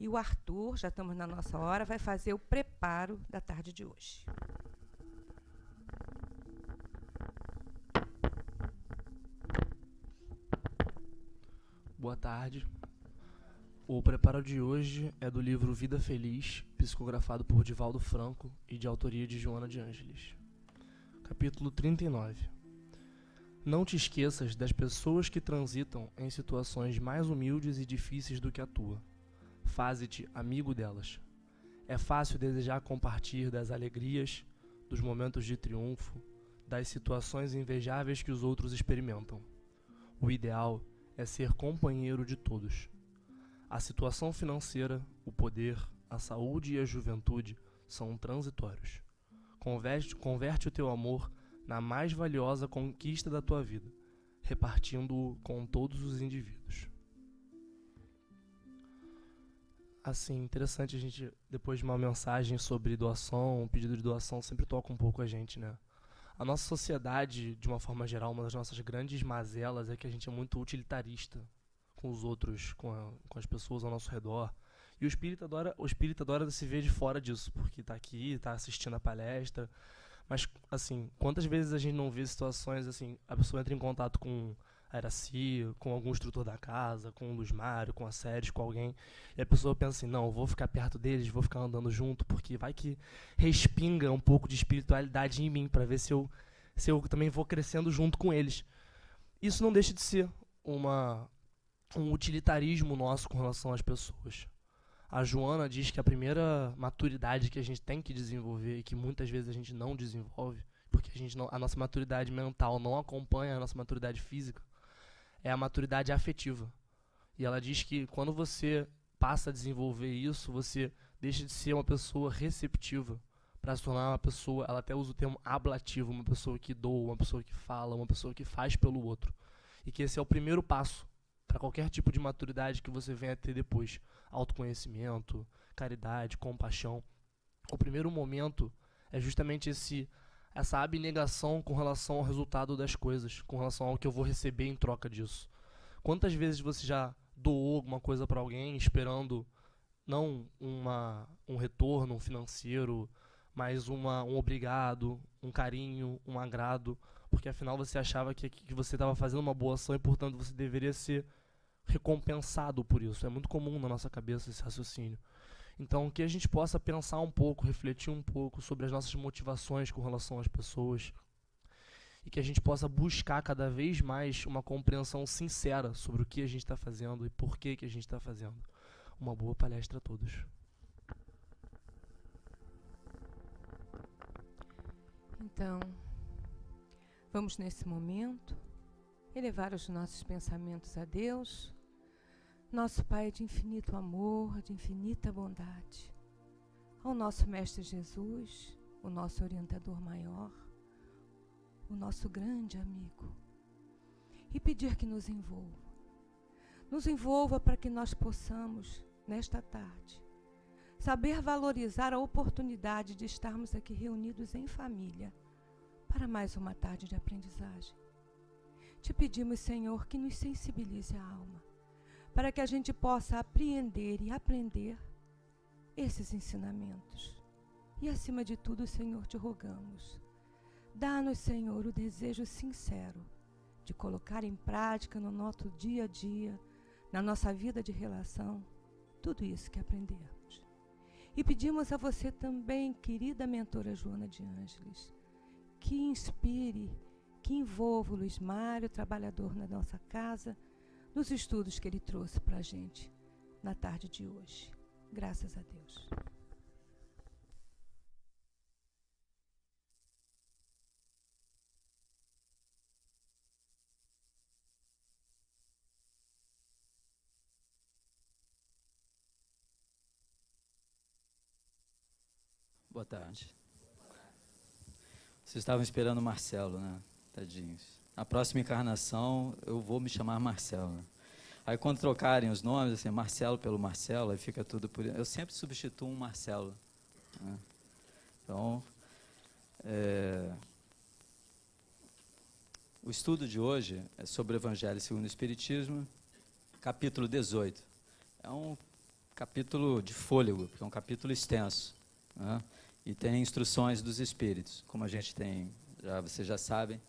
E o Arthur, já estamos na nossa hora, vai fazer o preparo da tarde de hoje. Boa tarde. O preparo de hoje é do livro Vida Feliz, psicografado por Divaldo Franco e de autoria de Joana de Ângeles. Capítulo 39. Não te esqueças das pessoas que transitam em situações mais humildes e difíceis do que a tua. Faze-te amigo delas. É fácil desejar compartilhar das alegrias, dos momentos de triunfo, das situações invejáveis que os outros experimentam. O ideal é ser companheiro de todos. A situação financeira, o poder, a saúde e a juventude são transitórios. Converte o teu amor na mais valiosa conquista da tua vida, repartindo-o com todos os indivíduos. Assim, interessante a gente, depois de uma mensagem sobre doação, um pedido de doação, sempre toca um pouco a gente, né? A nossa sociedade, de uma forma geral, uma das nossas grandes mazelas é que a gente é muito utilitarista com os outros, com as pessoas ao nosso redor. E o espírita adora se ver de fora disso, porque está aqui, está assistindo a palestra. Mas, assim, quantas vezes a gente não vê situações, assim, a pessoa entra em contato com a Iraci, com algum instrutor da casa, com o Luiz Mário, com a Séries, com alguém, e a pessoa pensa assim, não, eu vou ficar perto deles, vou ficar andando junto, porque vai que respinga um pouco de espiritualidade em mim, para ver se eu também vou crescendo junto com eles. Isso não deixa de ser um utilitarismo nosso com relação às pessoas. A Joana diz que a primeira maturidade que a gente tem que desenvolver, e que muitas vezes a gente não desenvolve, porque a nossa maturidade mental não acompanha a nossa maturidade física, é a maturidade afetiva. E ela diz que quando você passa a desenvolver isso, você deixa de ser uma pessoa receptiva para se tornar uma pessoa, ela até usa o termo ablativo, uma pessoa que doa, uma pessoa que fala, uma pessoa que faz pelo outro. E que esse é o primeiro passo para qualquer tipo de maturidade que você venha a ter depois. Autoconhecimento, caridade, compaixão. O primeiro momento é justamente essa abnegação com relação ao resultado das coisas, com relação ao que eu vou receber em troca disso. Quantas vezes você já doou alguma coisa para alguém esperando não um retorno financeiro, mas um obrigado, um carinho, um agrado, porque afinal você achava que você estava fazendo uma boa ação e, portanto, você deveria ser recompensado por isso. É muito comum na nossa cabeça esse raciocínio. Então, que a gente possa pensar um pouco, refletir um pouco sobre as nossas motivações com relação às pessoas e que a gente possa buscar cada vez mais uma compreensão sincera sobre o que a gente está fazendo e por que a gente está fazendo. Uma boa palestra a todos. Então, vamos nesse momento elevar os nossos pensamentos a Deus, nosso Pai de infinito amor, de infinita bondade, ao nosso Mestre Jesus, o nosso orientador maior, o nosso grande amigo, e pedir que nos envolva para que nós possamos, nesta tarde, saber valorizar a oportunidade de estarmos aqui reunidos em família para mais uma tarde de aprendizagem. Te pedimos, Senhor, que nos sensibilize a alma, para que a gente possa apreender e aprender esses ensinamentos. E, acima de tudo, Senhor, te rogamos, dá-nos, Senhor, o desejo sincero de colocar em prática no nosso dia a dia, na nossa vida de relação, tudo isso que aprendemos. E pedimos a você também, querida mentora Joana de Ângeles, que inspire, que envolva o Luiz Mário, trabalhador na nossa casa, nos estudos que ele trouxe para a gente na tarde de hoje. Graças a Deus. Boa tarde. Vocês estavam esperando o Marcelo, né? Tadinhos. Na próxima encarnação, eu vou me chamar Marcelo, né? Aí quando trocarem os nomes, assim, Marcelo pelo Marcelo, aí fica tudo por... Eu sempre substituo um Marcelo, né? Então, o estudo de hoje é sobre o Evangelho segundo o Espiritismo, capítulo 18. É um capítulo de fôlego, porque é um capítulo extenso, né? E tem instruções dos Espíritos, como a gente tem, vocês já sabem.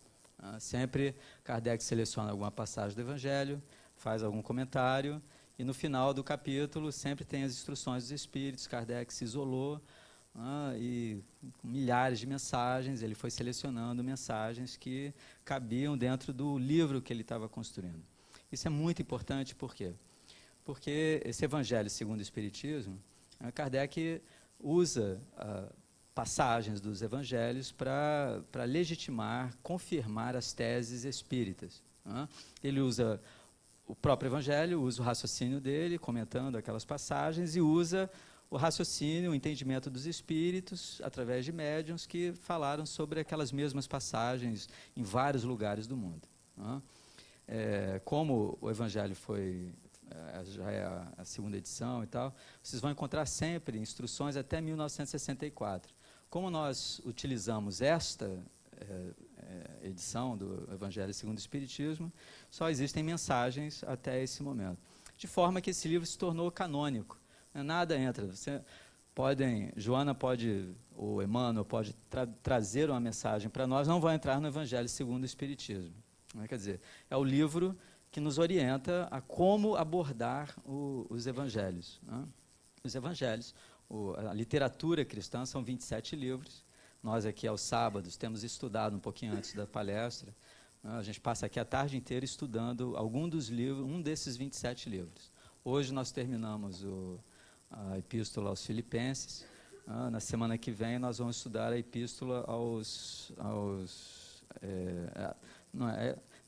Sempre Kardec seleciona alguma passagem do Evangelho, faz algum comentário, e no final do capítulo sempre tem as instruções dos Espíritos. Kardec se isolou, e com milhares de mensagens, ele foi selecionando mensagens que cabiam dentro do livro que ele estava construindo. Isso é muito importante, por quê? Porque esse Evangelho segundo o Espiritismo, Kardec usa passagens dos Evangelhos para legitimar, confirmar as teses espíritas. Ele usa o próprio Evangelho, usa o raciocínio dele, comentando aquelas passagens, e usa o raciocínio, o entendimento dos espíritos, através de médiuns que falaram sobre aquelas mesmas passagens em vários lugares do mundo. Como o Evangelho já é a segunda edição e tal, vocês vão encontrar sempre instruções até 1964. Como nós utilizamos esta edição do Evangelho segundo o Espiritismo, só existem mensagens até esse momento. De forma que esse livro se tornou canônico. Nada entra. Joana pode, ou Emmanuel pode trazer uma mensagem para nós, não vai entrar no Evangelho segundo o Espiritismo. Quer dizer, é o livro que nos orienta a como abordar os Evangelhos. Os Evangelhos, a literatura cristã, são 27 livros. Nós aqui aos sábados temos estudado um pouquinho antes da palestra. A gente passa aqui a tarde inteira estudando algum dos livros, um desses 27 livros. Hoje nós terminamos a Epístola aos Filipenses. Na semana que vem nós vamos estudar a Epístola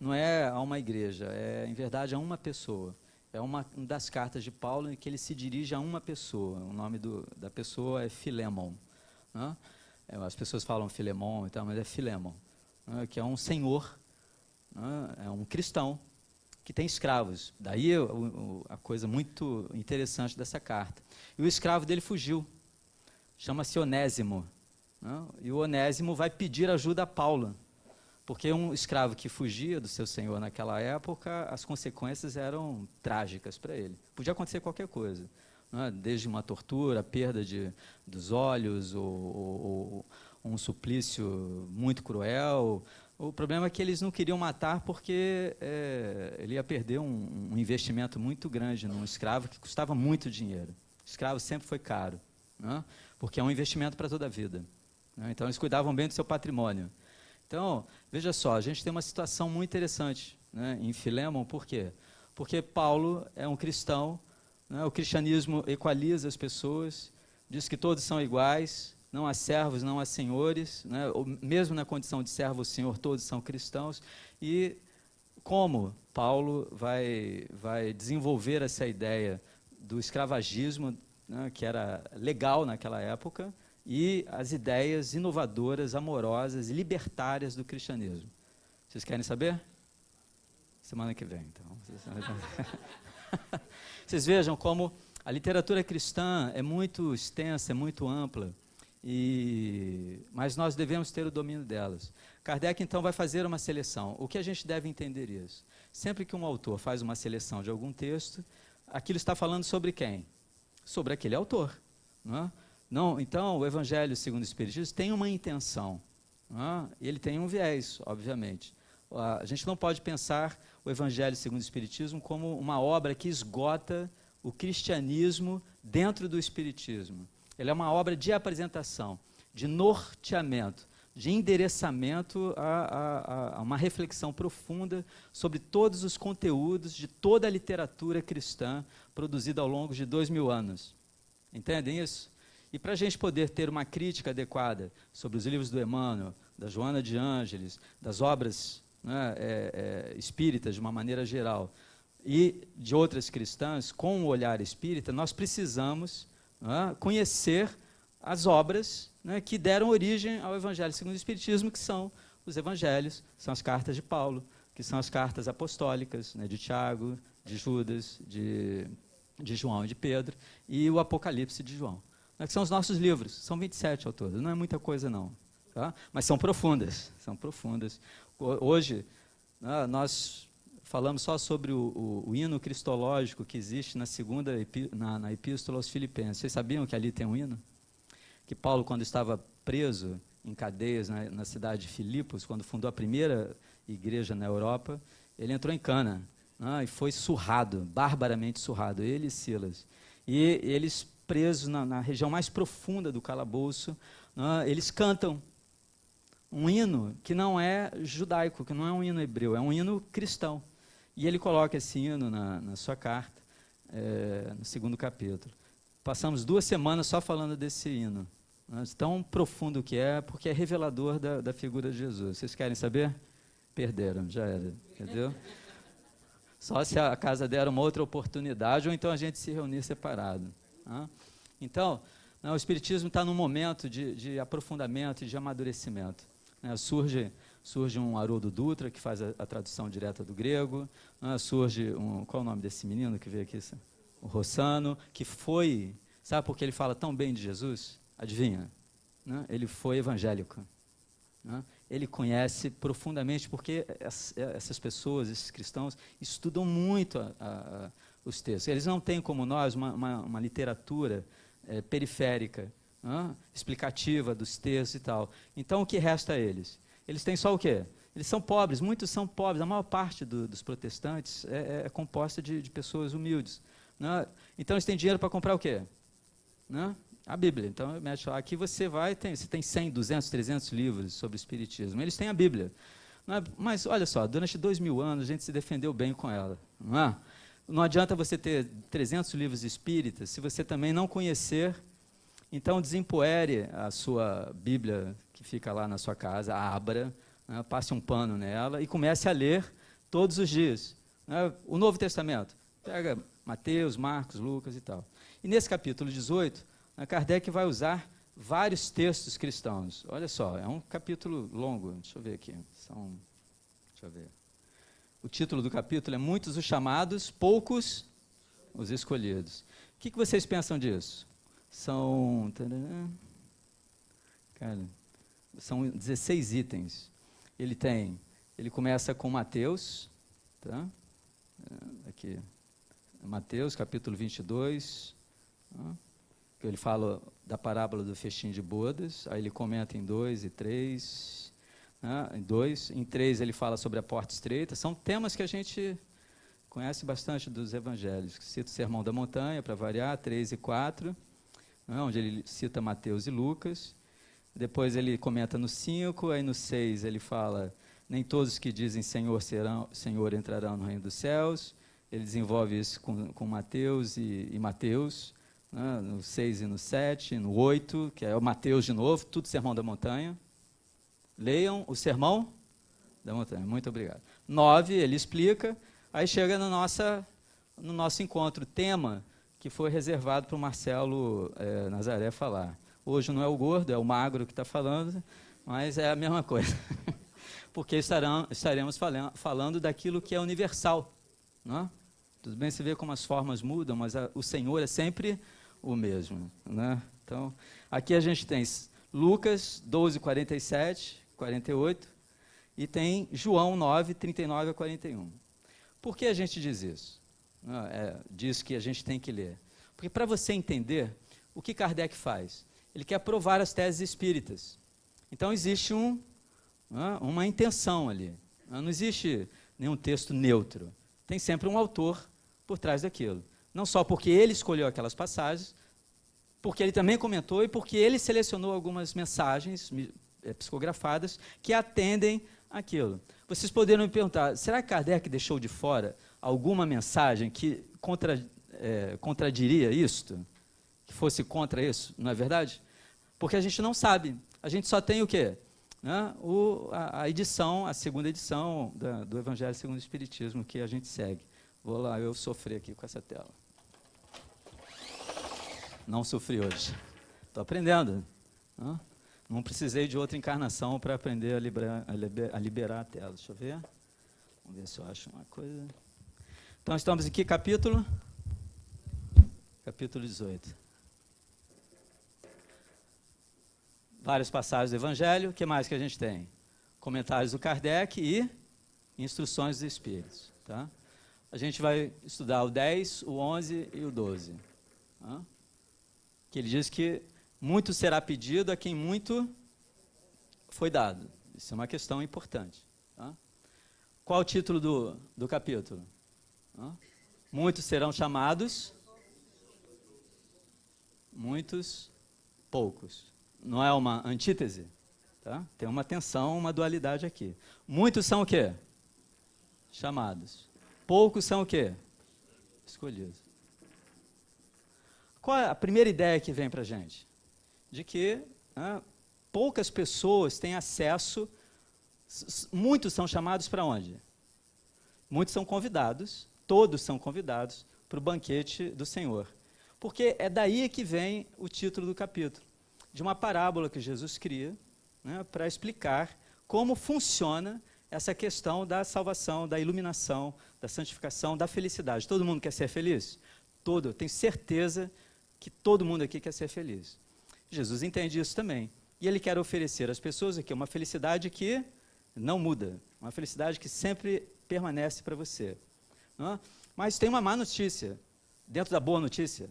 não é a uma igreja, é em verdade a uma pessoa. É uma das cartas de Paulo em que ele se dirige a uma pessoa. O nome da pessoa é Filémon. As pessoas falam Filemon e tal, mas é Filémon, que é um senhor, é um cristão que tem escravos. Daí a coisa muito interessante dessa carta. E o escravo dele fugiu, chama-se Onésimo. E o Onésimo vai pedir ajuda a Paulo, porque um escravo que fugia do seu senhor naquela época, as consequências eram trágicas para ele. Podia acontecer qualquer coisa, desde uma tortura, perda dos olhos, ou um suplício muito cruel. O problema é que eles não queriam matar porque ele ia perder um investimento muito grande num escravo que custava muito dinheiro. O escravo sempre foi caro, porque é um investimento para toda a vida. Então, eles cuidavam bem do seu patrimônio. Então, veja só, a gente tem uma situação muito interessante em Filémon. Por quê? Porque Paulo é um cristão, o cristianismo equaliza as pessoas, diz que todos são iguais, não há servos, não há senhores, mesmo na condição de servo ou senhor, todos são cristãos. E como Paulo vai desenvolver essa ideia do escravagismo, que era legal naquela época, e as ideias inovadoras, amorosas e libertárias do cristianismo. Vocês querem saber? Semana que vem, então. Vocês vejam como a literatura cristã é muito extensa, é muito ampla, mas nós devemos ter o domínio delas. Kardec, então, vai fazer uma seleção. O que a gente deve entender isso? Sempre que um autor faz uma seleção de algum texto, aquilo está falando sobre quem? Sobre aquele autor. Então, o Evangelho segundo o Espiritismo tem uma intenção. Ele tem um viés, obviamente. A gente não pode pensar o Evangelho segundo o Espiritismo como uma obra que esgota o cristianismo dentro do Espiritismo. Ele é uma obra de apresentação, de norteamento, de endereçamento a uma reflexão profunda sobre todos os conteúdos de toda a literatura cristã produzida ao longo de 2000 anos. Entendem isso? E para a gente poder ter uma crítica adequada sobre os livros do Emmanuel, da Joana de Ângeles, das obras espíritas de uma maneira geral, e de outras cristãs, com o olhar espírita, nós precisamos conhecer as obras que deram origem ao Evangelho segundo o Espiritismo, que são os Evangelhos, são as cartas de Paulo, que são as cartas apostólicas, de Tiago, de Judas, de João e de Pedro, e o Apocalipse de João. Que são os nossos livros, são 27 ao todo, não é muita coisa não, mas são profundas, Hoje, nós falamos só sobre o hino cristológico que existe na Epístola aos Filipenses. Vocês sabiam que ali tem um hino? Que Paulo, quando estava preso em cadeias na cidade de Filipos, quando fundou a primeira igreja na Europa, ele entrou em cana, e foi surrado, barbaramente surrado, ele e Silas. E eles, presos na região mais profunda do calabouço, eles cantam um hino que não é judaico, que não é um hino hebreu, é um hino cristão. E ele coloca esse hino na sua carta, no 2º capítulo. Passamos 2 semanas só falando desse hino. Tão profundo que é, porque é revelador da figura de Jesus. Vocês querem saber? Perderam, já era, entendeu? Só se a casa der uma outra oportunidade, ou então a gente se reunir separado. Então, o Espiritismo está num momento de aprofundamento e de amadurecimento. Surge um Haroldo Dutra, que faz a tradução direta do grego. Surge qual é o nome desse menino que veio aqui? O Rossano, que foi... Sabe por que ele fala tão bem de Jesus? Adivinha? Ele foi evangélico. Ele conhece profundamente, porque essas pessoas, esses cristãos, estudam muito os textos. Eles não têm, como nós, uma literatura periférica, explicativa dos textos e tal. Então, o que resta a eles? Eles têm só o quê? Eles são pobres, muitos são pobres. A maior parte dos protestantes é composta de pessoas humildes. Então, eles têm dinheiro para comprar o quê? A Bíblia. Então, aqui você tem 100, 200, 300 livros sobre o Espiritismo. Eles têm a Bíblia. Mas, olha só, durante 2000 anos, a gente se defendeu bem com ela. Não adianta você ter 300 livros espíritas se você também não conhecer. Então, desempoere a sua Bíblia, que fica lá na sua casa, abra, passe um pano nela e comece a ler todos os dias. O Novo Testamento. Pega Mateus, Marcos, Lucas e tal. E nesse capítulo 18, Kardec vai usar vários textos cristãos. Olha só, é um capítulo longo. Deixa eu ver aqui. Deixa eu ver. O título do capítulo é Muitos os chamados, poucos os escolhidos. O que vocês pensam disso? São 16 itens. Ele começa com Mateus, tá? Aqui, Mateus, capítulo 22, que ele fala da parábola do festim de bodas, aí ele comenta em 2 e 3, em 3 ele fala sobre a porta estreita. São temas que a gente conhece bastante dos evangelhos. Cita o Sermão da Montanha, para variar, 3 e 4, onde ele cita Mateus e Lucas. Depois ele comenta no 5, aí no 6 ele fala, nem todos que dizem Senhor entrarão no reino dos céus. Ele desenvolve isso com Mateus e Mateus, no 6 e no 7, no 8, que é o Mateus de novo, tudo Sermão da Montanha. Leiam o Sermão da Montanha, muito obrigado. 9, ele explica, aí chega no nosso encontro, tema que foi reservado para o Marcelo Nazaré falar. Hoje não é o gordo, é o magro que está falando, mas é a mesma coisa. Porque estaremos falando daquilo que é universal. Tudo bem, você vê como as formas mudam, mas o Senhor é sempre o mesmo. Então, aqui a gente tem Lucas 12, 47, 48, e tem João 9, 39 a 41. Por que a gente diz isso? Diz que a gente tem que ler. Porque para você entender, o que Kardec faz? Ele quer provar as teses espíritas. Então, existe uma intenção ali. Não existe nenhum texto neutro. Tem sempre um autor por trás daquilo. Não só porque ele escolheu aquelas passagens, porque ele também comentou e porque ele selecionou algumas mensagens psicografadas que atendem aquilo. Vocês poderiam me perguntar, será que Kardec deixou de fora alguma mensagem que contradiria isto? Que fosse contra isso, não é verdade? Porque a gente não sabe. A gente só tem o quê? A edição, a segunda edição do Evangelho segundo o Espiritismo, que a gente segue. Vou lá, eu sofri aqui com essa tela. Não sofri hoje. Estou aprendendo. Não precisei de outra encarnação para aprender a liberar a tela. Deixa eu ver. Vamos ver se eu acho uma coisa. Então, estamos aqui, capítulo 18. Várias passagens do Evangelho. O que mais que a gente tem? Comentários do Kardec e instruções dos Espíritos. Tá? A gente vai estudar o 10, o 11 e o 12. Tá? Que ele diz que muito será pedido a quem muito foi dado. Isso é uma questão importante. Tá? Qual o título do capítulo? Tá? Muitos serão chamados, muitos, poucos. Não é uma antítese? Tá? Tem uma tensão, uma dualidade aqui. Muitos são o quê? Chamados. Poucos são o quê? Escolhidos. Qual é a primeira ideia que vem para a gente? De que poucas pessoas têm acesso, muitos são chamados para onde? Muitos são convidados, todos são convidados para o banquete do Senhor. Porque é daí que vem o título do capítulo, de uma parábola que Jesus cria, né, para explicar como funciona essa questão da salvação, da iluminação, da santificação, da felicidade. Todo mundo quer ser feliz? Eu tenho certeza que todo mundo aqui quer ser feliz. Jesus entende isso também. E ele quer oferecer às pessoas aqui uma felicidade que não muda, uma felicidade que sempre permanece para você. Não é? Mas tem uma má notícia, dentro da boa notícia.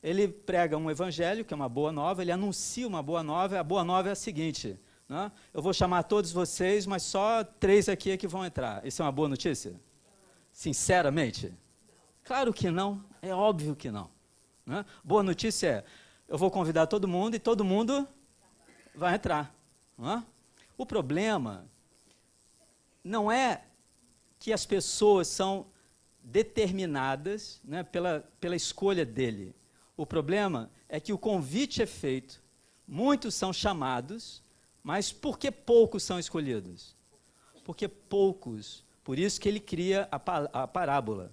Ele prega um evangelho, que é uma boa nova, ele anuncia uma boa nova, a boa nova é a seguinte: não é? Eu vou chamar todos vocês, mas só 3 aqui é que vão entrar. Isso é uma boa notícia? Sinceramente? Claro que não, é óbvio que não. Não é? Boa notícia é, eu vou convidar todo mundo e todo mundo vai entrar. Não é? O problema não é que as pessoas são determinadas, né, pela escolha dele. O problema é que o convite é feito, muitos são chamados, mas por que poucos são escolhidos? Porque poucos, por isso que ele cria a parábola.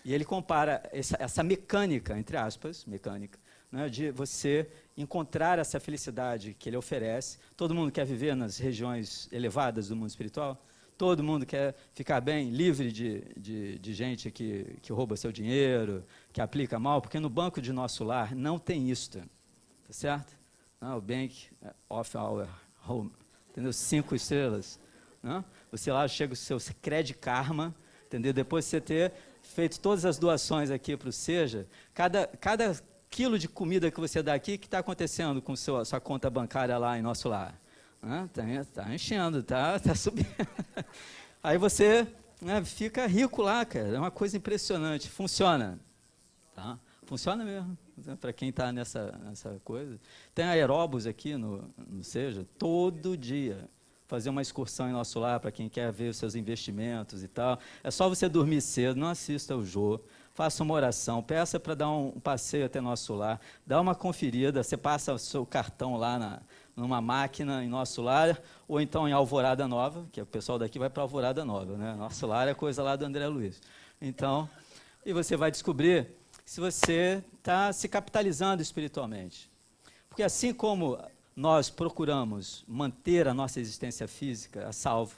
E ele compara essa mecânica, entre aspas, mecânica, né, de você encontrar essa felicidade que ele oferece. Todo mundo quer viver nas regiões elevadas do mundo espiritual? Todo mundo quer ficar bem, livre de gente que rouba seu dinheiro, que aplica mal, porque no banco de nosso lar não tem isto, tá certo? Não, o Bank of Our Home, entendeu? 5 estrelas. Não? Você lá chega o seu Credit Karma, entendeu? Depois de você ter feito todas as doações aqui para o Seja, cada quilo de comida que você dá aqui, o que está acontecendo com sua conta bancária lá em nosso lar? Tá enchendo, tá subindo. Aí você, né, fica rico lá, cara. É uma coisa impressionante. Funciona. Tá? Funciona mesmo. Para quem está nessa coisa. Tem aeróbus aqui no Seja, todo dia. Fazer uma excursão em nosso lar para quem quer ver os seus investimentos e tal. É só você dormir cedo, não assista ao Jô. Faça uma oração, peça para dar um passeio até nosso lar, dá uma conferida, você passa o seu cartão lá numa máquina em nosso lar, ou então em Alvorada Nova, que o pessoal daqui vai para Alvorada Nova, né? Nosso lar é coisa lá do André Luiz. Então, e você vai descobrir se você está se capitalizando espiritualmente. Porque assim como nós procuramos manter a nossa existência física a salvo,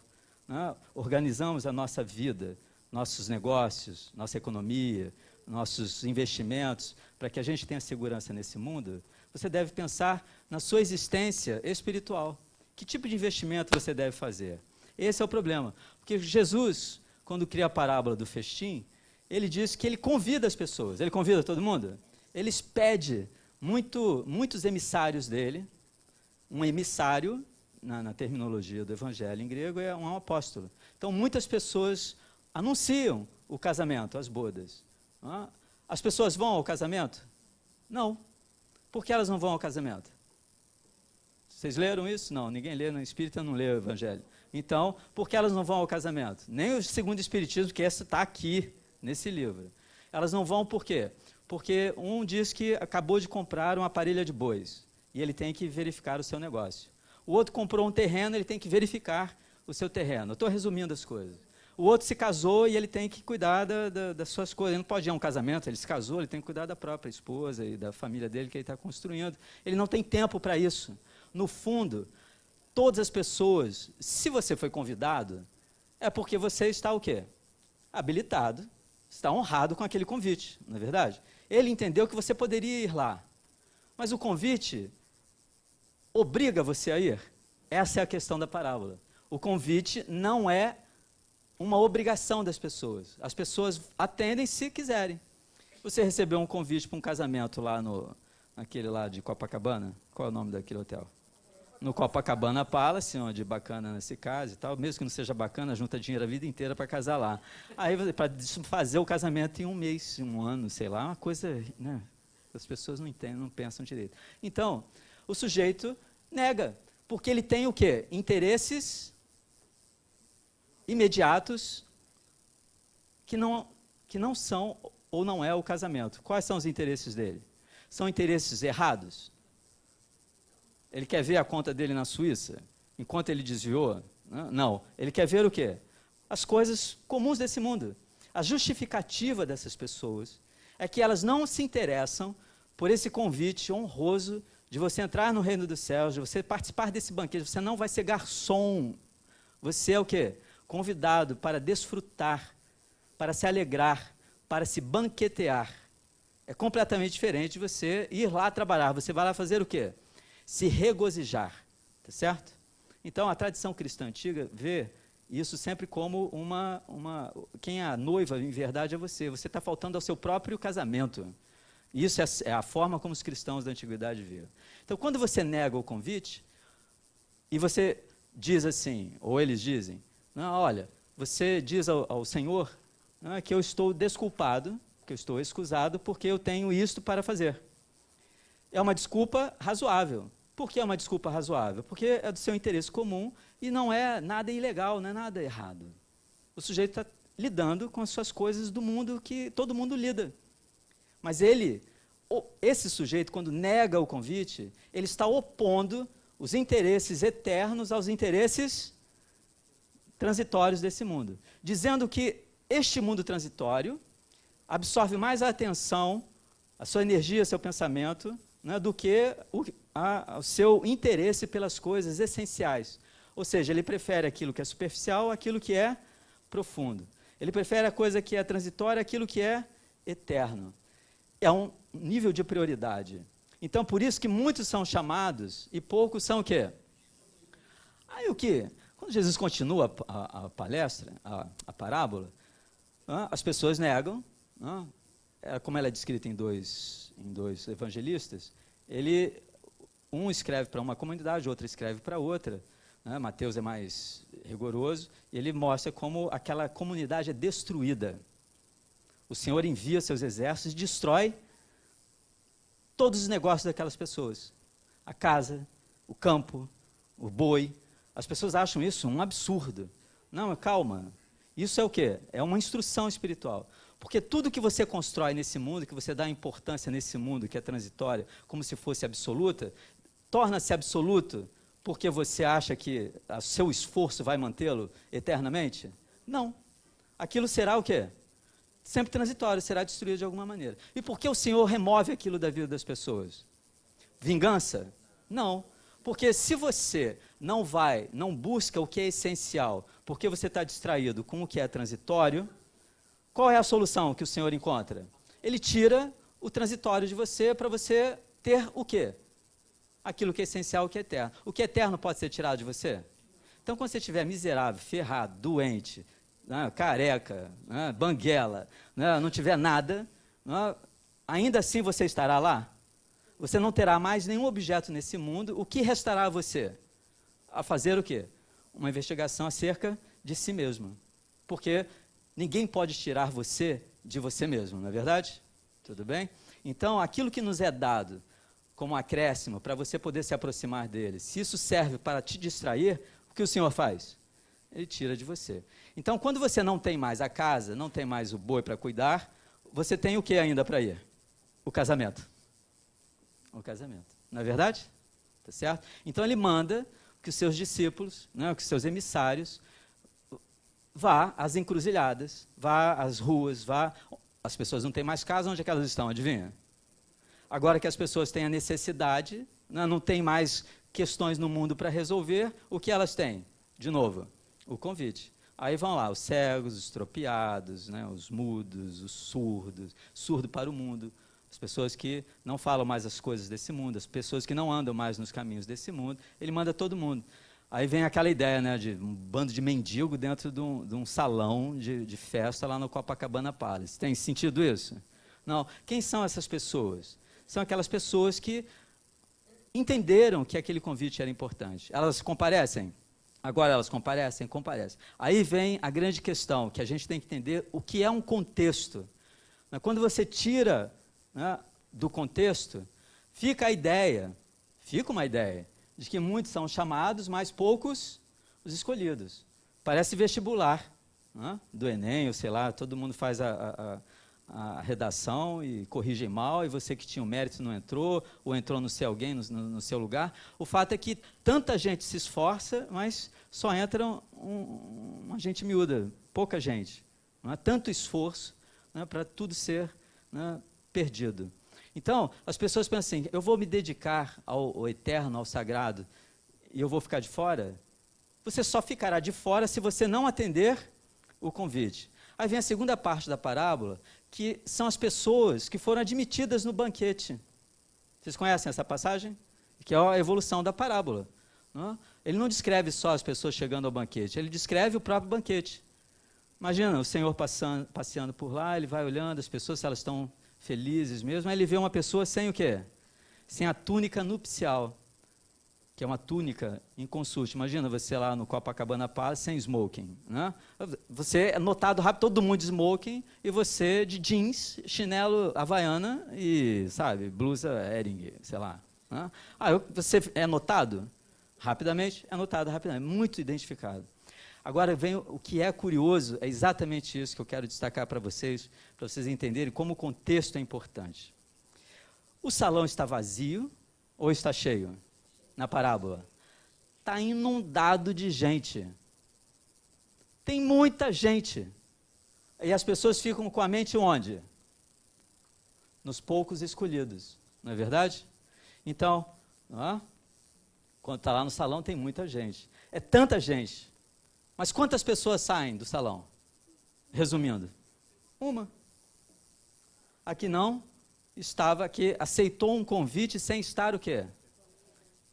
né? Organizamos a nossa vida, nossos negócios, nossa economia, nossos investimentos, para que a gente tenha segurança nesse mundo, você deve pensar na sua existência espiritual. Que tipo de investimento você deve fazer? Esse é o problema. Porque Jesus, quando cria a parábola do festim, ele diz que ele convida as pessoas. Ele convida todo mundo? Ele expede muitos emissários dele. Um emissário, na terminologia do evangelho em grego, é um apóstolo. Então, muitas pessoas anunciam o casamento, as bodas. As pessoas vão ao casamento? Não. Por que elas não vão ao casamento? Vocês leram isso? Não, ninguém lê, no Espírita não lê o Evangelho. Então, por que elas não vão ao casamento? Nem o segundo Espiritismo, que essa está aqui, nesse livro. Elas não vão por quê? Porque um diz que acabou de comprar uma parelha de bois, e ele tem que verificar o seu negócio. O outro comprou um terreno, ele tem que verificar o seu terreno. Eu estou resumindo as coisas. O outro se casou e ele tem que cuidar das suas coisas. Ele não pode ir a um casamento, ele se casou, ele tem que cuidar da própria esposa e da família dele que ele está construindo. Ele não tem tempo para isso. No fundo, todas as pessoas, se você foi convidado, é porque você está o quê? Habilitado, está honrado com aquele convite, não é verdade? Ele entendeu que você poderia ir lá. Mas o convite obriga você a ir? Essa é a questão da parábola. O convite não é uma obrigação das pessoas. As pessoas atendem se quiserem. Você recebeu um convite para um casamento lá naquele lá de Copacabana? Qual é o nome daquele hotel? No Copacabana Palace, onde bacana se casa e tal. Mesmo que não seja bacana, junta dinheiro a vida inteira para casar lá. Aí, para fazer o casamento em um mês, um ano, sei lá, uma coisa, né? As pessoas não entendem, não pensam direito. Então, o sujeito nega, porque ele tem o quê? Interesses imediatos que não são ou não é o casamento. Quais são os interesses dele? São interesses errados? Ele quer ver a conta dele na Suíça, enquanto ele desviou? Não. Ele quer ver o quê? As coisas comuns desse mundo. A justificativa dessas pessoas é que elas não se interessam por esse convite honroso de você entrar no reino dos céus, de você participar desse banquete. Você não vai ser garçom. Você é o quê? Convidado para desfrutar, para se alegrar, para se banquetear. É completamente diferente de você ir lá trabalhar. Você vai lá fazer o quê? Se regozijar, tá certo? Então, a tradição cristã antiga vê isso sempre como quem é a noiva, em verdade, é você. Você está faltando ao seu próprio casamento. Isso é a forma como os cristãos da antiguidade viam. Então, quando você nega o convite, e você diz assim, ou eles dizem, não, olha, você diz ao Senhor que eu estou desculpado, que eu estou excusado, porque eu tenho isto para fazer. É uma desculpa razoável. Por que é uma desculpa razoável? Porque é do seu interesse comum e não é nada ilegal, não é nada errado. O sujeito está lidando com as suas coisas do mundo que todo mundo lida. Mas esse sujeito, quando nega o convite, ele está opondo os interesses eternos aos interesses transitórios desse mundo. Dizendo que este mundo transitório absorve mais a atenção, a sua energia, seu pensamento, né, do que o seu interesse pelas coisas essenciais. Ou seja, ele prefere aquilo que é superficial àquilo que é profundo. Ele prefere a coisa que é transitória àquilo que é eterno. É um nível de prioridade. Então, por isso que muitos são chamados e poucos são o quê? Aí o quê? Quando Jesus continua a palestra, a parábola, as pessoas negam, como ela é descrita em dois evangelistas, um escreve para uma comunidade, outro escreve para outra. Mateus é mais rigoroso, e ele mostra como aquela comunidade é destruída. O Senhor envia seus exércitos e destrói todos os negócios daquelas pessoas. A casa, o campo, o boi. As pessoas acham isso um absurdo. Não, calma. Isso é o quê? É uma instrução espiritual. Porque tudo que você constrói nesse mundo, que você dá importância nesse mundo que é transitório, como se fosse absoluta, torna-se absoluto porque você acha que o seu esforço vai mantê-lo eternamente? Não. Aquilo será o quê? Sempre transitório, será destruído de alguma maneira. E por que o Senhor remove aquilo da vida das pessoas? Vingança? Não. Porque se você não busca o que é essencial, porque você está distraído com o que é transitório, qual é a solução que o Senhor encontra? Ele tira o transitório de você para você ter o quê? Aquilo que é essencial, o que é eterno. O que é eterno pode ser tirado de você? Então, quando você estiver miserável, ferrado, doente, careca, banguela, não tiver nada, ainda assim você estará lá? Você não terá mais nenhum objeto nesse mundo. O que restará a você? A fazer o quê? Uma investigação acerca de si mesmo. Porque ninguém pode tirar você de você mesmo, não é verdade? Tudo bem? Então, aquilo que nos é dado como acréscimo para você poder se aproximar dele, se isso serve para te distrair, o que o Senhor faz? Ele tira de você. Então, quando você não tem mais a casa, não tem mais o boi para cuidar, você tem o que ainda para ir? O casamento. O casamento. Não é verdade? Tá certo? Então, ele manda que os seus discípulos, que os seus emissários, vá às encruzilhadas, vá às ruas, as pessoas não têm mais casa, onde é que elas estão? Adivinha? Agora que as pessoas têm a necessidade, não tem mais questões no mundo para resolver, o que elas têm? De novo, o convite. Aí vão lá os cegos, os estropiados, os mudos, os surdos, surdo para o mundo, as pessoas que não falam mais as coisas desse mundo, as pessoas que não andam mais nos caminhos desse mundo, ele manda todo mundo. Aí vem aquela ideia, né, de um bando de mendigo dentro de um salão de festa lá no Copacabana Palace. Tem sentido isso? Não. Quem são essas pessoas? São aquelas pessoas que entenderam que aquele convite era importante. Elas comparecem? Agora elas comparecem? Comparecem. Aí vem a grande questão, que a gente tem que entender o que é um contexto. Quando você tira, né, do contexto, fica uma ideia, de que muitos são chamados, mas poucos os escolhidos. Parece vestibular, né, do Enem, ou sei lá, todo mundo faz a redação e corrige mal, e você que tinha o mérito não entrou, ou entrou no seu alguém no seu lugar. O fato é que tanta gente se esforça, mas só entra uma gente miúda, pouca gente. Não é tanto esforço, né, para tudo ser, né, perdido. Então, as pessoas pensam assim, eu vou me dedicar ao eterno, ao sagrado, e eu vou ficar de fora? Você só ficará de fora se você não atender o convite. Aí vem a segunda parte da parábola, que são as pessoas que foram admitidas no banquete. Vocês conhecem essa passagem? Que é a evolução da parábola. Não? Ele não descreve só as pessoas chegando ao banquete, ele descreve o próprio banquete. Imagina o Senhor passeando por lá, ele vai olhando as pessoas, se elas estão felizes mesmo, aí ele vê uma pessoa sem o quê? Sem a túnica nupcial, que é uma túnica em consulte. Imagina você lá no Copacabana Palace sem smoking, né? Você é notado rápido, todo mundo de smoking, e você de jeans, chinelo havaiana e, sabe, blusa Hering, sei lá. Né? Você é notado? Rapidamente, é notado rapidamente, muito identificado. Agora vem o que é curioso, é exatamente isso que eu quero destacar para vocês entenderem como o contexto é importante. O salão está vazio ou está cheio? Na parábola. Está inundado de gente. Tem muita gente. E as pessoas ficam com a mente onde? Nos poucos escolhidos. Não é verdade? Então, quando está lá no salão tem muita gente. É tanta gente. Mas quantas pessoas saem do salão? Resumindo, uma. Aqui não, estava aqui, aceitou um convite sem estar o quê?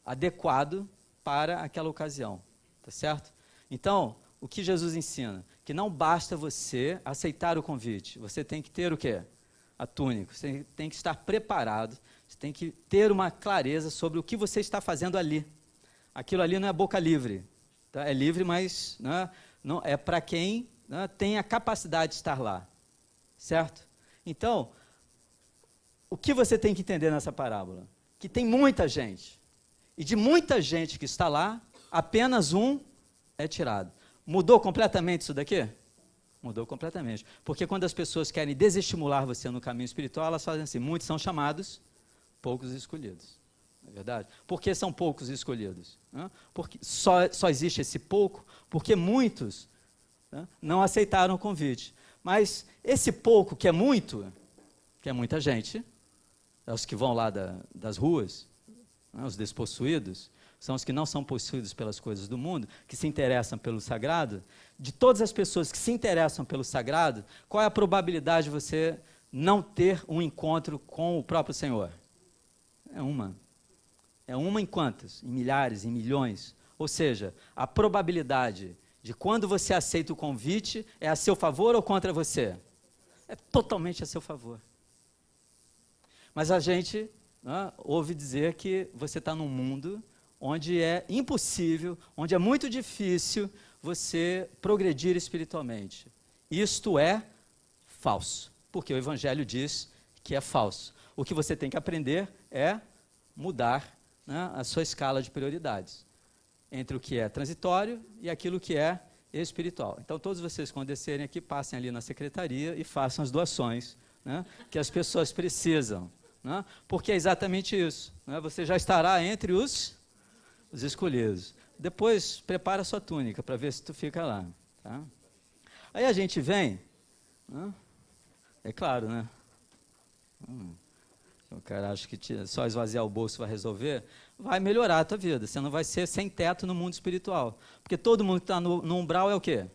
Adequado para aquela ocasião, tá certo? Então, o que Jesus ensina? Que não basta você aceitar o convite, você tem que ter o quê? A túnica, você tem que estar preparado, você tem que ter uma clareza sobre o que você está fazendo ali. Aquilo ali não é boca livre, tá? É livre, mas não é para quem, né, tem a capacidade de estar lá, certo? Então, o que você tem que entender nessa parábola? Que tem muita gente. E de muita gente que está lá, apenas um é tirado. Mudou completamente isso daqui? Mudou completamente. Porque quando as pessoas querem desestimular você no caminho espiritual, elas fazem assim, muitos são chamados, poucos escolhidos. Não é verdade? Por que são poucos escolhidos? Porque só existe esse pouco, porque muitos, né, não aceitaram o convite. Mas esse pouco, que é muita gente, é os que vão lá das ruas, né, os despossuídos, são os que não são possuídos pelas coisas do mundo, que se interessam pelo sagrado. De todas as pessoas que se interessam pelo sagrado, qual é a probabilidade de você não ter um encontro com o próprio Senhor? É uma. É uma em quantas? Em milhares, em milhões. Ou seja, a probabilidade de quando você aceita o convite é a seu favor ou contra você? É totalmente a seu favor. Mas a gente, né, ouve dizer que você está num mundo onde é impossível, onde é muito difícil você progredir espiritualmente. Isto é falso, porque o Evangelho diz que é falso. O que você tem que aprender é mudar, né, a sua escala de prioridades entre o que é transitório e aquilo que é espiritual. Então, todos vocês, quando descerem aqui, passem ali na secretaria e façam as doações, né, que as pessoas precisam. Né, porque é exatamente isso. Né, você já estará entre os escolhidos. Depois, prepara a sua túnica para ver se tu fica lá. Tá? Aí a gente vem, né, é claro, né? O cara acha que só esvaziar o bolso vai resolver, vai melhorar a tua vida. Você não vai ser sem teto no mundo espiritual. Porque todo mundo que está no umbral é o quê?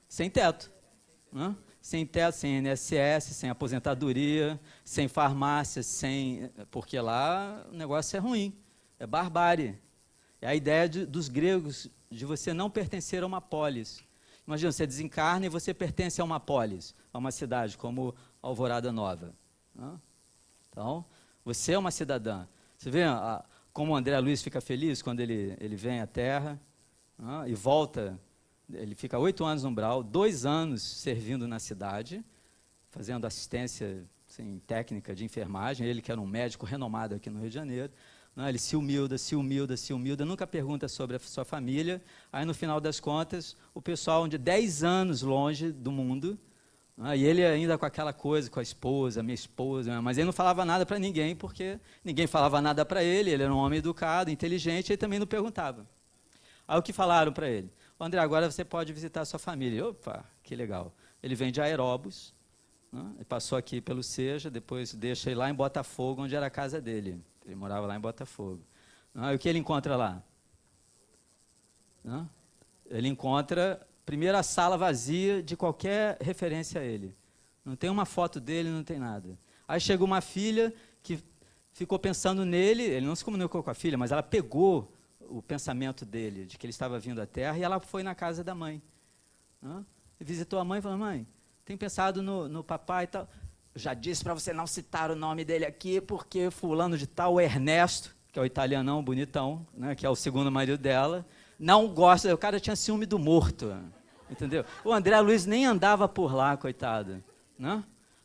Sem teto. Né? Sem teto, sem INSS, sem aposentadoria, sem farmácia, porque lá o negócio é ruim, é barbárie. É a ideia dos gregos de você não pertencer a uma polis. Imagina, você desencarna e você pertence a uma polis, a uma cidade como Alvorada Nova. Então, você é uma cidadã. Você vê como o André Luiz fica feliz quando ele vem à Terra e volta. Ele fica 8 anos no umbral, 2 anos servindo na cidade, fazendo assistência assim, técnica de enfermagem. Ele que era um médico renomado aqui no Rio de Janeiro. Ele se humilda, nunca pergunta sobre a sua família. Aí, no final das contas, o pessoal de 10 anos longe do mundo, e ele ainda com aquela coisa, com a esposa, minha esposa, mas ele não falava nada para ninguém, porque ninguém falava nada para ele, ele era um homem educado, inteligente, ele também não perguntava. Aí o que falaram para ele? André, agora você pode visitar a sua família. Opa, que legal. Ele vem de Aeróbus, ele passou aqui pelo Seja, depois deixa ele lá em Botafogo, onde era a casa dele. Ele morava lá em Botafogo. E o que ele encontra lá? Ele encontra, primeiro, a sala vazia de qualquer referência a ele. Não tem uma foto dele, não tem nada. Aí chega uma filha que ficou pensando nele, ele não se comunicou com a filha, mas ela pegou o pensamento dele, de que ele estava vindo à Terra, e ela foi na casa da mãe. E visitou a mãe e falou, mãe, tem pensado no papai e tal. Já disse para você não citar o nome dele aqui, porque fulano de tal, o Ernesto, que é o italianão bonitão, que é o segundo marido dela, não gosta, o cara tinha ciúme do morto, entendeu? O André Luiz nem andava por lá, coitado.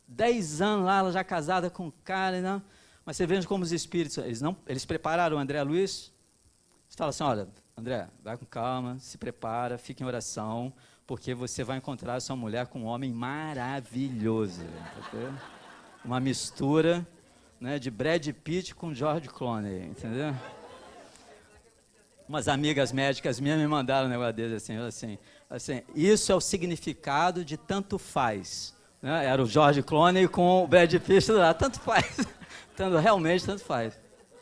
10 anos lá, ela já casada com o cara, mas você veja como os espíritos, eles prepararam o André Luiz, você fala assim, olha, André, vai com calma, se prepara, fica em oração, porque você vai encontrar a sua mulher com um homem maravilhoso. Entendeu? Uma mistura de Brad Pitt com George Clooney, entendeu? Umas amigas médicas minhas me mandaram um negócio desse, assim, isso é o significado de tanto faz. Era o George Clooney com o Brad Pitt lá, tanto faz. Realmente, tanto faz.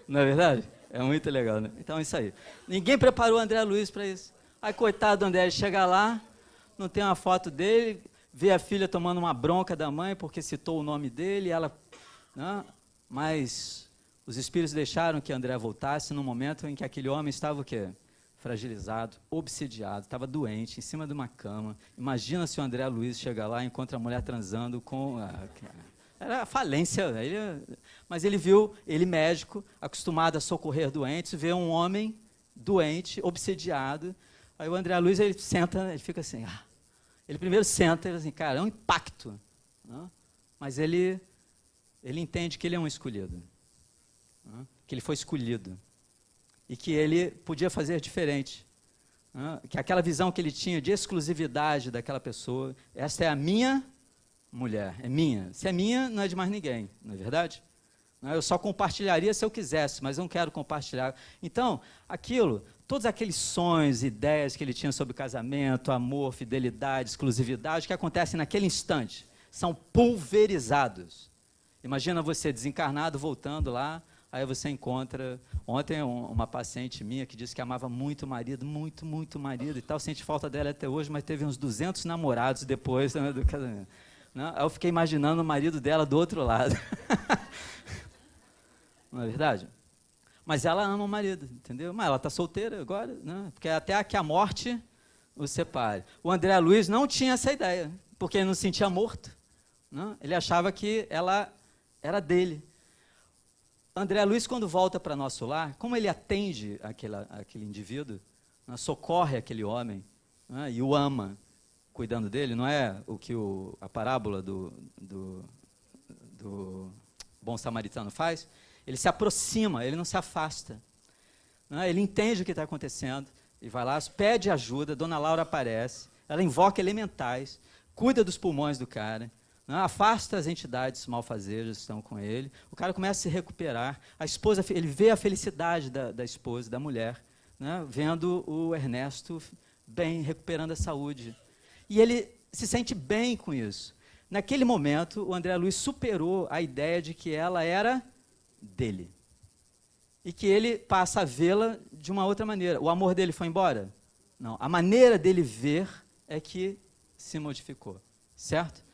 Não é verdade? É muito legal, né? Então, é isso aí. Ninguém preparou o André Luiz para isso. Aí, coitado do André, ele chega lá, não tem uma foto dele, vê a filha tomando uma bronca da mãe porque citou o nome dele, mas os espíritos deixaram que André voltasse no momento em que aquele homem estava o quê? Fragilizado, obsidiado, estava doente, em cima de uma cama. Imagina se o André Luiz chega lá e encontra a mulher transando com... Era a falência. Mas ele viu, ele médico, acostumado a socorrer doentes, vê um homem doente, obsidiado. Aí o André Luiz, ele senta, ele fica assim... Ele primeiro senta, ele assim, cara, é um impacto. Mas ele entende que ele é um escolhido. Que ele foi escolhido. E que ele podia fazer diferente. Que aquela visão que ele tinha de exclusividade daquela pessoa, esta é a minha mulher, é minha. Se é minha, não é de mais ninguém, não é verdade? Eu só compartilharia se eu quisesse, mas eu não quero compartilhar. Então, todos aqueles sonhos, ideias que ele tinha sobre casamento, amor, fidelidade, exclusividade, que acontecem naquele instante, são pulverizados. Imagina você desencarnado, voltando lá, aí você encontra... Ontem uma paciente minha que disse que amava muito o marido, muito marido e tal, sente falta dela até hoje, mas teve uns 200 namorados depois do casamento. Aí eu fiquei imaginando o marido dela do outro lado. Não é verdade? Mas ela ama o marido, entendeu? Mas ela está solteira agora, porque até que a morte os separe. O André Luiz não tinha essa ideia, porque ele não se sentia morto. Ele achava que ela era dele. André Luiz, quando volta para nosso lar, como ele atende aquele indivíduo, socorre aquele homem e o ama, cuidando dele, não é o que a parábola do bom samaritano faz? Ele se aproxima, ele não se afasta. Ele entende o que está acontecendo, e vai lá, pede ajuda, Dona Laura aparece, ela invoca elementais, cuida dos pulmões do cara, afasta as entidades malfazejas que estão com ele, o cara começa a se recuperar, a esposa, ele vê a felicidade da esposa, da mulher, vendo o Ernesto bem, recuperando a saúde. E ele se sente bem com isso. Naquele momento, o André Luiz superou a ideia de que ela era dele. E que ele passa a vê-la de uma outra maneira. O amor dele foi embora? Não. A maneira dele ver é que se modificou. Certo?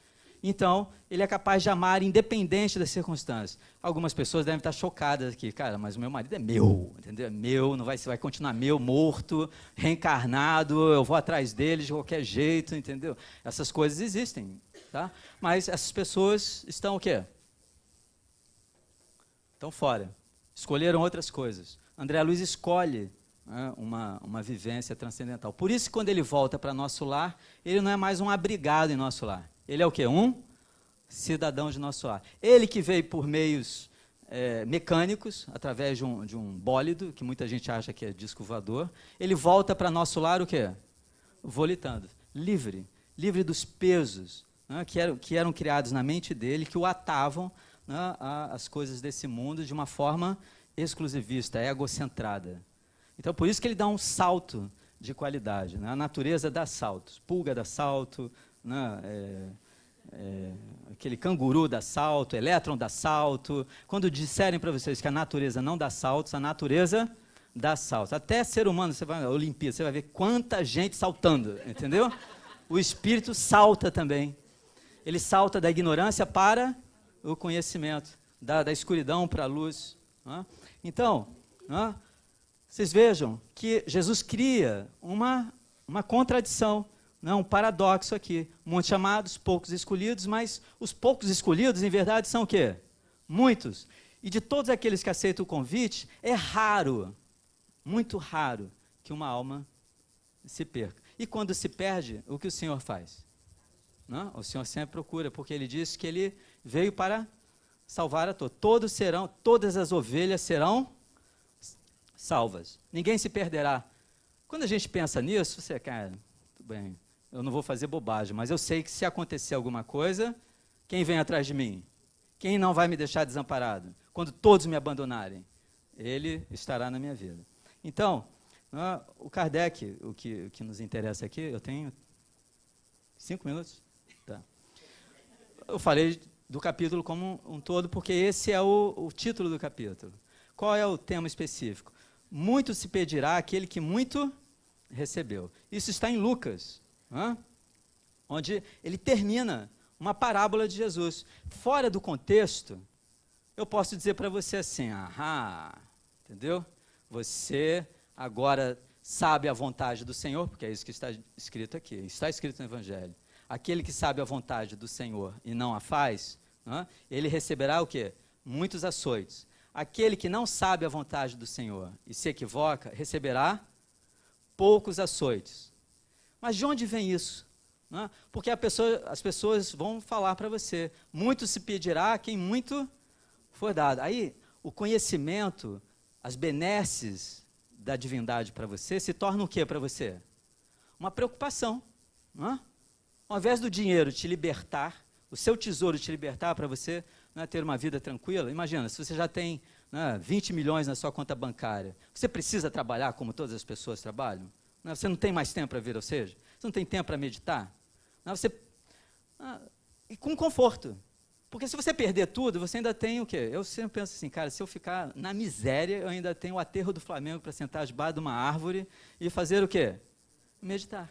Então, ele é capaz de amar independente das circunstâncias. Algumas pessoas devem estar chocadas aqui. Cara, mas o meu marido é meu, entendeu? É meu, não vai continuar meu, morto, reencarnado, eu vou atrás dele de qualquer jeito, entendeu? Essas coisas existem, tá? Mas essas pessoas estão o quê? Estão fora. Escolheram outras coisas. André Luiz escolhe, né, uma vivência transcendental. Por isso, quando ele volta para nosso lar, ele não é mais um abrigado em nosso lar. Ele é o quê? Um cidadão de nosso lar. Ele que veio por meios mecânicos, através de um bólido, que muita gente acha que é disco voador, ele volta para nosso lar o quê? Volitando. Livre dos pesos, né, que eram criados na mente dele, que o atavam, né, às coisas desse mundo de uma forma exclusivista, egocentrada. Então, por isso que ele dá um salto de qualidade. Né? A natureza dá saltos. Pulga dá salto, né? Aquele canguru dá salto, elétron dá salto. Quando disserem para vocês que a natureza não dá saltos, a natureza dá saltos. Até ser humano, você vai na Olimpíada, você vai ver quanta gente saltando, entendeu? O espírito salta também. Ele salta da ignorância para o conhecimento, da escuridão para a luz. Né? Então, né, vocês vejam que Jesus cria uma contradição, né, um paradoxo aqui. Muitos chamados, poucos escolhidos, mas os poucos escolhidos, em verdade, são o quê? Muitos. E de todos aqueles que aceitam o convite, é raro, muito raro, que uma alma se perca. E quando se perde, o que o Senhor faz? Não? O Senhor sempre procura, porque Ele disse que Ele veio para salvar a todos. Todas as ovelhas serão salvas. Ninguém se perderá. Quando a gente pensa nisso, você, cara, tudo bem, eu não vou fazer bobagem, mas eu sei que se acontecer alguma coisa, quem vem atrás de mim? Quem não vai me deixar desamparado? Quando todos me abandonarem, Ele estará na minha vida. Então, o Kardec, o que nos interessa aqui, eu tenho 5 minutos? Tá. Eu falei do capítulo como um todo, porque esse é o título do capítulo. Qual é o tema específico? Muito se pedirá àquele que muito recebeu. Isso está em Lucas, onde ele termina uma parábola de Jesus. Fora do contexto, eu posso dizer para você assim, entendeu? Você agora sabe a vontade do Senhor, porque é isso que está escrito aqui, está escrito no Evangelho. Aquele que sabe a vontade do Senhor e não a faz, ele receberá o quê? Muitos açoites. Aquele que não sabe a vontade do Senhor e se equivoca, receberá poucos açoites. Mas de onde vem isso? Porque as pessoas vão falar para você, muito se pedirá a quem muito for dado. Aí, o conhecimento, as benesses da divindade para você, se tornam o que para você? Uma preocupação. Ao invés do dinheiro te libertar, o seu tesouro te libertar para você ter uma vida tranquila, imagina, se você já tem 20 milhões na sua conta bancária, você precisa trabalhar como todas as pessoas trabalham? Você não tem mais tempo para vir, ou seja, você não tem tempo para meditar? E com conforto. Porque se você perder tudo, você ainda tem o quê? Eu sempre penso assim, cara, se eu ficar na miséria, eu ainda tenho o aterro do Flamengo para sentar debaixo de uma árvore e fazer o quê? Meditar.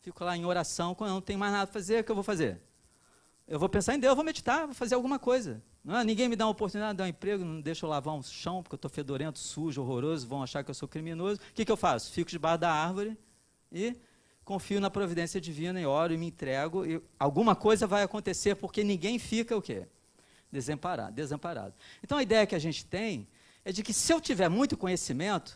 Fico lá em oração, quando eu não tenho mais nada para fazer, o que eu vou fazer? Eu vou pensar em Deus, eu vou meditar, vou fazer alguma coisa. Ninguém me dá uma oportunidade de dar um emprego, não deixa eu lavar um chão, porque eu estou fedorento, sujo, horroroso, vão achar que eu sou criminoso. O que eu faço? Fico debaixo da árvore e confio na providência divina e oro e me entrego. E alguma coisa vai acontecer, porque ninguém fica o quê? Desamparado. Então a ideia que a gente tem é de que se eu tiver muito conhecimento,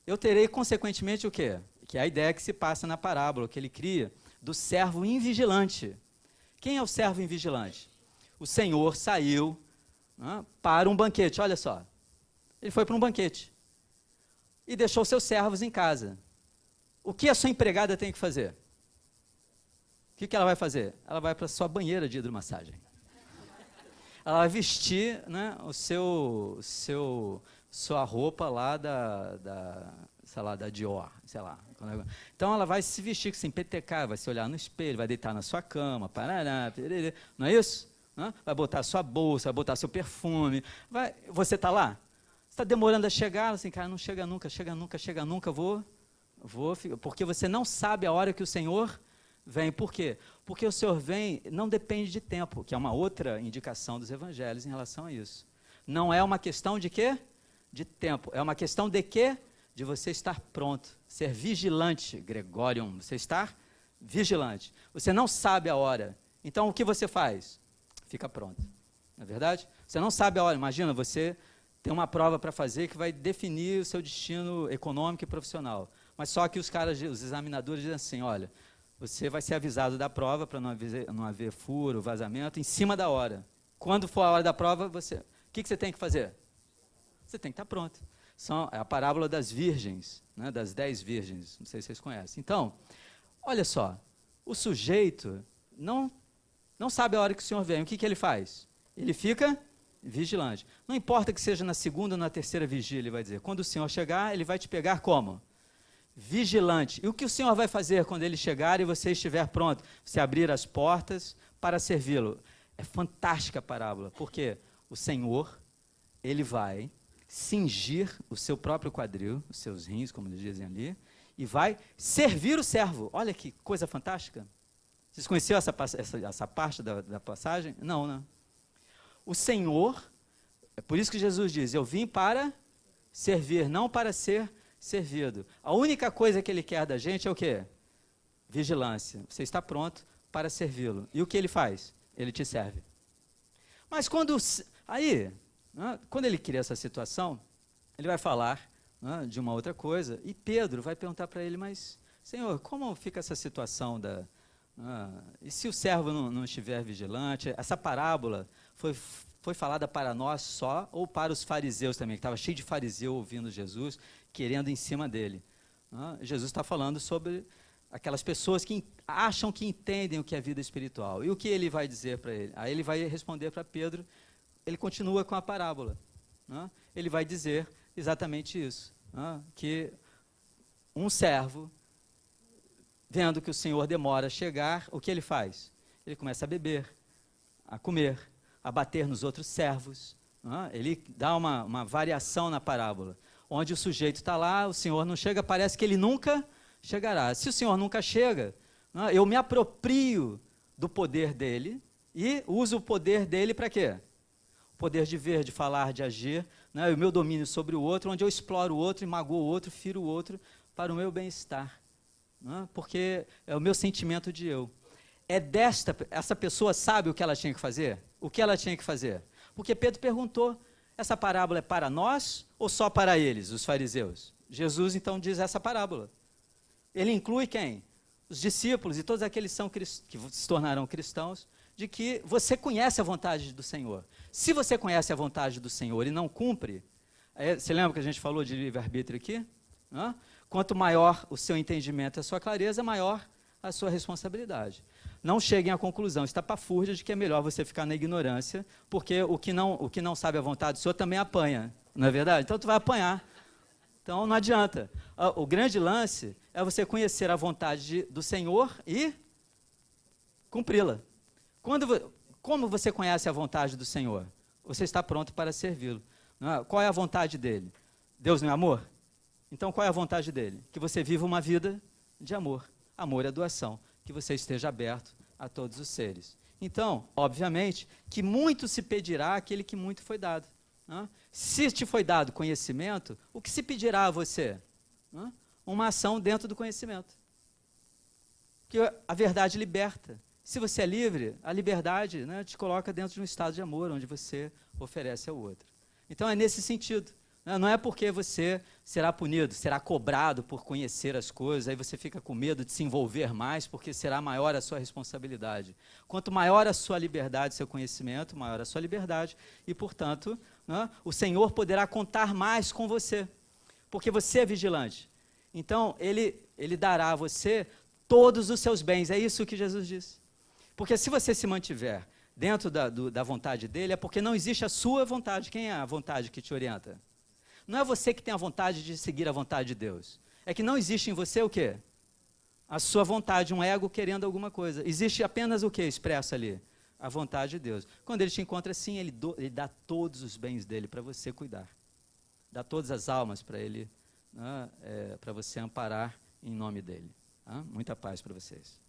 eu terei consequentemente o quê? Que é a ideia que se passa na parábola, que ele cria, do servo invigilante. Quem é o servo invigilante? O Senhor saiu para um banquete, olha só. Ele foi para um banquete e deixou seus servos em casa. O que a sua empregada tem que fazer? O que ela vai fazer? Ela vai para a sua banheira de hidromassagem. Ela vai vestir sua roupa lá da Dior, sei lá. Então ela vai se vestir, se empetecar, vai se olhar no espelho, vai deitar na sua cama, não é isso? Vai botar sua bolsa, vai botar seu perfume. Você está lá? Você está demorando a chegar? Assim, cara, não chega nunca, vou, porque você não sabe a hora que o Senhor vem. Por quê? Porque o Senhor vem, não depende de tempo, que é uma outra indicação dos evangelhos em relação a isso. Não é uma questão de quê? De tempo. É uma questão de quê? De você estar pronto, ser vigilante, Gregorium, você estar vigilante. Você não sabe a hora. Então, o que você faz? Fica pronto. Não é verdade? Você não sabe a hora. Imagina, você tem uma prova para fazer que vai definir o seu destino econômico e profissional. Mas só que os examinadores dizem assim, olha, você vai ser avisado da prova para não haver furo, vazamento, em cima da hora. Quando for a hora da prova, o que você tem que fazer? Você tem que estar pronto. É a parábola das virgens, né, das 10 virgens, não sei se vocês conhecem. Então, olha só, o sujeito não sabe a hora que o Senhor vem. O que ele faz? Ele fica vigilante. Não importa que seja na segunda ou na terceira vigília, ele vai dizer. Quando o Senhor chegar, ele vai te pegar como? Vigilante. E o que o Senhor vai fazer quando ele chegar e você estiver pronto? Você abrir as portas para servi-lo. É fantástica a parábola, porque o Senhor, ele vai cingir o seu próprio quadril, os seus rins, como eles dizem ali, e vai servir o servo. Olha que coisa fantástica. Vocês conheciam essa parte da passagem? Não, né? O Senhor, é por isso que Jesus diz, eu vim para servir, não para ser servido. A única coisa que ele quer da gente é o quê? Vigilância. Você está pronto para servi-lo. E o que ele faz? Ele te serve. Mas quando ele cria essa situação, ele vai falar, né, de uma outra coisa, e Pedro vai perguntar para ele, mas, Senhor, como fica essa situação e se o servo não estiver vigilante? Essa parábola foi falada para nós só ou para os fariseus também, que estava cheio de fariseu ouvindo Jesus, querendo em cima dele. Jesus está falando sobre aquelas pessoas que acham que entendem o que é vida espiritual. E o que ele vai dizer para ele? Aí ele vai responder para Pedro, ele continua com a parábola. Ele vai dizer exatamente isso, que um servo, vendo que o Senhor demora a chegar, o que ele faz? Ele começa a beber, a comer, a bater nos outros servos. Ele dá uma variação na parábola, onde o sujeito está lá, o Senhor não chega, parece que ele nunca chegará. Se o Senhor nunca chega, eu me aproprio do poder dele e uso o poder dele para quê? O poder de ver, de falar, de agir, o meu domínio sobre o outro, onde eu exploro o outro e magoo o outro, firo o outro para o meu bem-estar. Porque é o meu sentimento de eu. Essa pessoa sabe o que ela tinha que fazer? O que ela tinha que fazer? Porque Pedro perguntou, essa parábola é para nós ou só para eles, os fariseus? Jesus então diz essa parábola. Ele inclui quem? Os discípulos e todos aqueles que se tornarão cristãos, de que você conhece a vontade do Senhor. Se você conhece a vontade do Senhor e não cumpre, você lembra que a gente falou de livre-arbítrio aqui? Quanto maior o seu entendimento e a sua clareza, maior a sua responsabilidade. Não cheguem à conclusão estapafúrdia de que é melhor você ficar na ignorância, porque o que não sabe a vontade do Senhor também apanha, não é verdade? Então tu vai apanhar. Então não adianta. O grande lance é você conhecer a vontade do Senhor e cumpri-la. Como você conhece a vontade do Senhor? Você está pronto para servi-lo. Qual é a vontade dele? Deus não é amor? Então qual é a vontade dele? Que você viva uma vida de amor. Amor é doação. Que você esteja aberto a todos os seres. Então, obviamente, que muito se pedirá àquele que muito foi dado. Se te foi dado conhecimento, o que se pedirá a você? Uma ação dentro do conhecimento. Que a verdade liberta. Se você é livre, a liberdade, te coloca dentro de um estado de amor, onde você oferece ao outro. Então é nesse sentido. Não é porque você será punido, será cobrado por conhecer as coisas, aí você fica com medo de se envolver mais, porque será maior a sua responsabilidade. Quanto maior a sua liberdade, seu conhecimento, maior a sua liberdade, e, portanto, o Senhor poderá contar mais com você, porque você é vigilante. Então, Ele dará a você todos os seus bens, é isso que Jesus disse. Porque se você se mantiver dentro da vontade dEle, é porque não existe a sua vontade. Quem é a vontade que te orienta? Não é você que tem a vontade de seguir a vontade de Deus. É que não existe em você o quê? A sua vontade, um ego querendo alguma coisa. Existe apenas o quê expresso ali? A vontade de Deus. Quando Ele te encontra assim, Ele dá todos os bens dEle para você cuidar. Dá todas as almas para Ele, para você amparar em nome dEle. Muita paz para vocês.